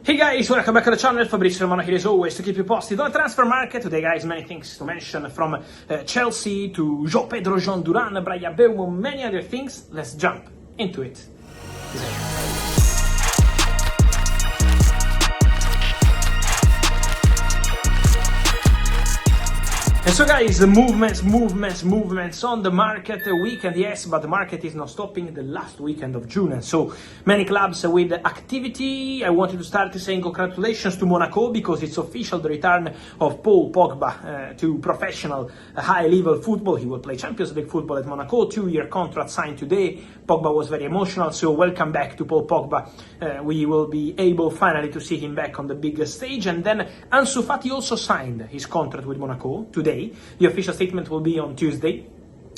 Hey guys, welcome back to the channel. Fabrizio Romano here as always to keep you posted on the transfer market. Today guys, many things to mention from Chelsea to João Pedro, Duran, Bryan Mbeumo, many other things. Let's jump into it. And so guys, movements on the market. Weekend, yes, but the market is not stopping the last weekend of June. And so many clubs with activity. I wanted to start saying congratulations to Monaco because it's official, the return of Paul Pogba to professional high-level football. He will play Champions League football at Monaco, 2-year contract signed today. Pogba was very emotional, so welcome back to Paul Pogba. We will be able finally to see him back on the big stage. And then Ansu Fati also signed his contract with Monaco today. The official statement will be on Tuesday.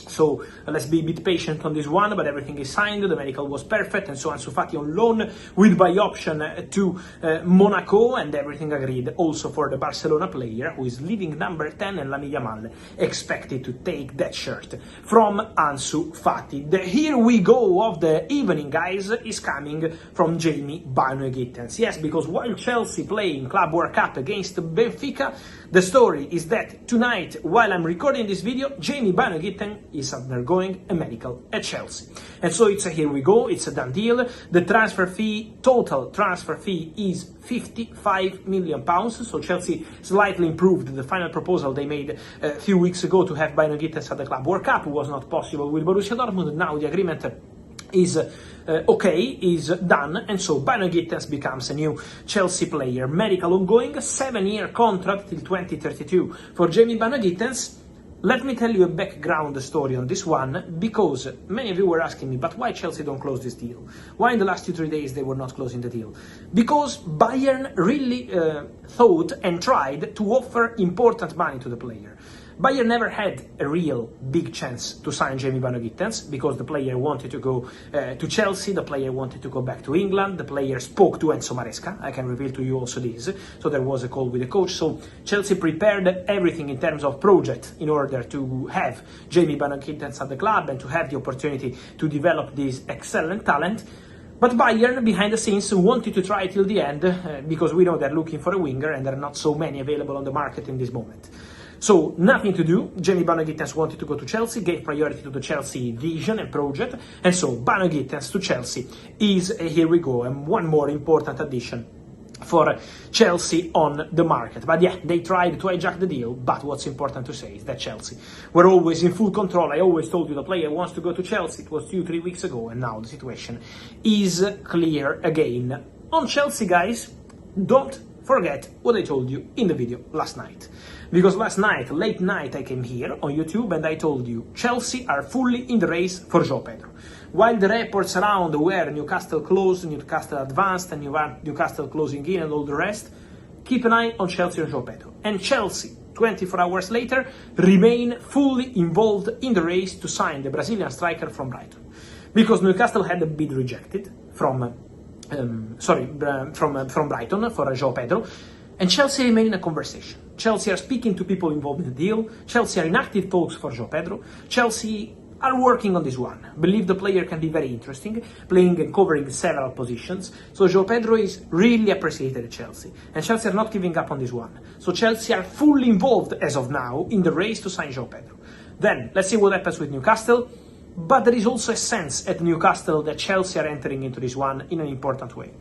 So let's be a bit patient on this one, but everything is signed, the medical was perfect, and so Ansu Fati on loan with buy option to Monaco, and everything agreed also for the Barcelona player, who is leading number 10, and Lamine Yamal expected to take that shirt from Ansu Fati. The here we go of the evening, guys, is coming from Bynoe-Gittens. Yes, because while Chelsea playing Club World Cup against Benfica, the story is that tonight, while I'm recording this video, Bynoe-Gittens is undergoing a medical at Chelsea. And so it's a here we go, it's a done deal. The total transfer fee is £55 million. So Chelsea slightly improved the final proposal they made a few weeks ago to have Bynoe-Gittens at the Club World Cup. It was not possible with Borussia Dortmund. Now the agreement is is done, and so Bynoe-Gittens becomes a new Chelsea player. Medical ongoing, 7-year contract till 2032 for Bynoe-Gittens. Let me tell you a background story on this one, because many of you were asking me, but why Chelsea don't close this deal? Why in the last 2-3 days they were not closing the deal? Because Bayern really thought and tried to offer important money to the player. Bayern never had a real big chance to sign Bynoe-Gittens because the player wanted to go to Chelsea, the player wanted to go back to England, the player spoke to Enzo Maresca, I can reveal to you also this, so there was a call with the coach, so Chelsea prepared everything in terms of project in order to have Bynoe-Gittens at the club and to have the opportunity to develop this excellent talent. But Bayern, behind the scenes, wanted to try till the end because we know they're looking for a winger and there are not so many available on the market in this moment. So, nothing to do. Bynoe-Gittens wanted to go to Chelsea, gave priority to the Chelsea vision and project, and so Bynoe-Gittens to Chelsea is a here we go, and one more important addition for Chelsea on the market. But yeah, they tried to hijack the deal, but what's important to say is that Chelsea were always in full control. I always told you the player wants to go to Chelsea. It was 2-3 weeks ago, and now the situation is clear again. On Chelsea, guys, don't forget what I told you in the video last night. Because last night, late night, I came here on YouTube and I told you Chelsea are fully in the race for João Pedro. While the reports around were Newcastle closed, Newcastle advanced, and Newcastle closing in and all the rest, keep an eye on Chelsea and João Pedro. And Chelsea, 24 hours later, remain fully involved in the race to sign the Brazilian striker from Brighton. Because Newcastle had a bid rejected from Brighton for João Pedro, and Chelsea remain in a conversation. Chelsea are speaking to people involved in the deal. Chelsea are in active talks for João Pedro. Chelsea are working on this one. Believe the player can be very interesting, playing and covering several positions. So João Pedro is really appreciated at Chelsea. And Chelsea are not giving up on this one. So Chelsea are fully involved as of now in the race to sign João Pedro. Then, let's see what happens with Newcastle. But there is also a sense at Newcastle that Chelsea are entering into this one in an important way.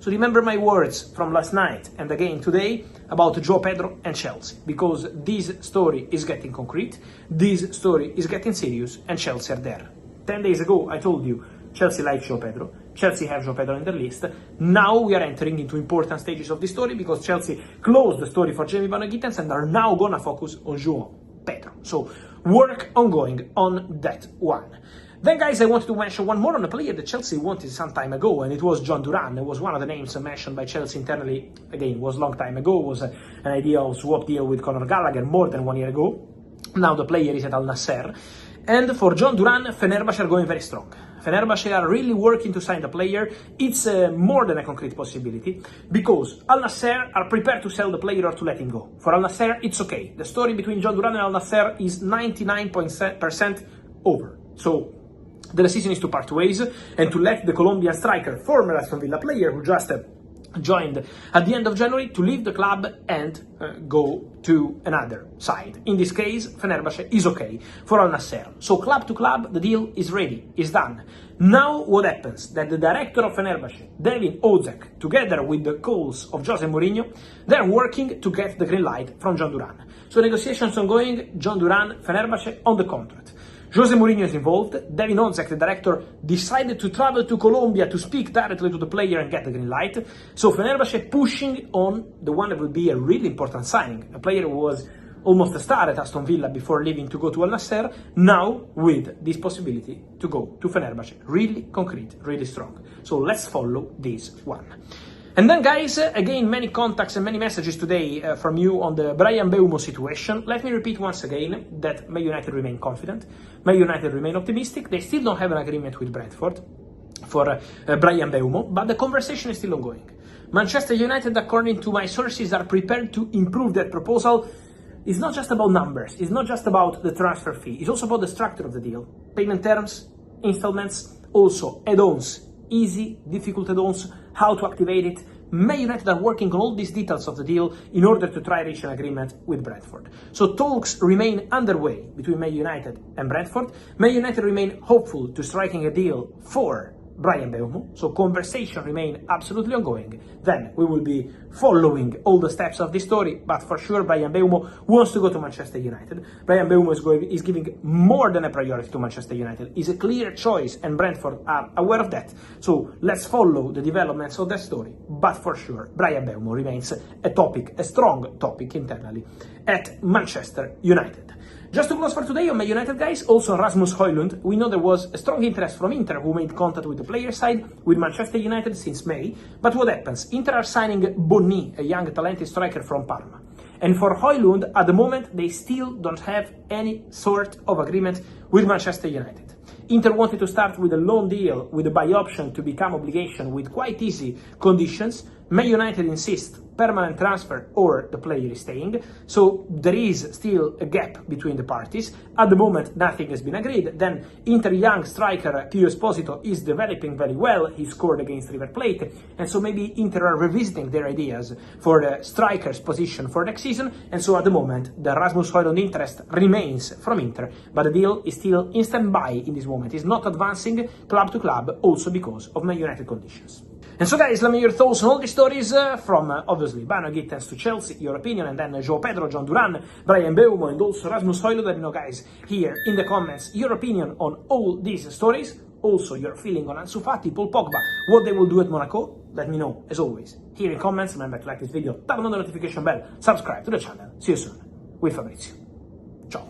So remember my words from last night and again today about João Pedro and Chelsea, because this story is getting concrete, this story is getting serious, and Chelsea are there. 10 days ago I told you Chelsea like João Pedro, Chelsea have João Pedro in their list. Now we are entering into important stages of the story because Chelsea closed the story for Bynoe-Gittens and are now gonna focus on João Pedro. So work ongoing on that one. Then, guys, I wanted to mention one more on a player that Chelsea wanted some time ago, and it was Duran. It was one of the names mentioned by Chelsea internally. Again, it was a long time ago. It was an idea of swap deal with Conor Gallagher more than 1 year ago. Now the player is at Al Nassr. And for Duran, Fenerbahçe are going very strong. Fenerbahçe are really working to sign the player. It's more than a concrete possibility, because Al Nassr are prepared to sell the player or to let him go. For Al Nassr, it's okay. The story between Duran and Al Nassr is 99% over. So the decision is to part ways and to let the Colombian striker, former Aston Villa player who just joined at the end of January to leave the club and go to another side. In this case, Fenerbahçe is okay for Al Nassr. So club to club, the deal is ready, is done. Now what happens? That the director of Fenerbahçe, David Ozek, together with the calls of Jose Mourinho, they're working to get the green light from John Duran. So negotiations ongoing, John Duran, Fenerbahçe on the contract. Jose Mourinho is involved. David Ozek, the director, decided to travel to Colombia to speak directly to the player and get the green light. So Fenerbahçe pushing on the one that would be a really important signing. A player who was almost a star at Aston Villa before leaving to go to Al Nassr, now with this possibility to go to Fenerbahçe. Really concrete, really strong. So let's follow this one. And then guys, again, many contacts and many messages today from you on the Bryan Mbeumo situation. Let me repeat once again that Man United remain confident. Man United remain optimistic. They still don't have an agreement with Brentford for Bryan Mbeumo, but the conversation is still ongoing. Manchester United, according to my sources, are prepared to improve their proposal. It's not just about numbers. It's not just about the transfer fee. It's also about the structure of the deal. Payment terms, installments, also add-ons. Easy, difficult add-ons, how to activate it. Man United are working on all these details of the deal in order to try to reach an agreement with Brentford. So talks remain underway between Man United and Brentford. Man United remain hopeful to striking a deal for Bryan Mbeumo, so conversation remain absolutely ongoing. Then we will be following all the steps of this story, but for sure Bryan Mbeumo wants to go to Manchester United. Bryan Mbeumo is giving more than a priority to Manchester United. It's a clear choice and Brentford are aware of that. So let's follow the developments of that story, but for sure Bryan Mbeumo remains a topic, a strong topic internally at Manchester United. Just to close for today on Man United, guys, also Rasmus Højlund. We know there was a strong interest from Inter, who made contact with the player side, with Manchester United since May. But what happens? Inter are signing Bonni, a young talented striker from Parma. And for Højlund, at the moment, they still don't have any sort of agreement with Manchester United. Inter wanted to start with a loan deal with a buy option to become obligation with quite easy conditions. Man United insists permanent transfer or the player is staying. So there is still a gap between the parties. At the moment, nothing has been agreed. Then Inter young striker Pio Esposito is developing very well. He scored against River Plate. And so maybe Inter are revisiting their ideas for the striker's position for next season. And so at the moment, the Rasmus Højlund interest remains from Inter. But the deal is still in standby in this moment. It's not advancing club to club, also because of Man United conditions. And so guys, let me hear your thoughts on all these stories from obviously Bynoe-Gittens to Chelsea, your opinion, and then João Pedro, John Duran, Bryan Mbeumo, and also Rasmus Højlund. Let me know, guys, here in the comments your opinion on all these stories. Also your feeling on Ansu Fati, Pogba, what they will do at Monaco. Let me know, as always, here in comments. Remember to like this video, turn on the notification bell, subscribe to the channel. See you soon with Fabrizio. Ciao.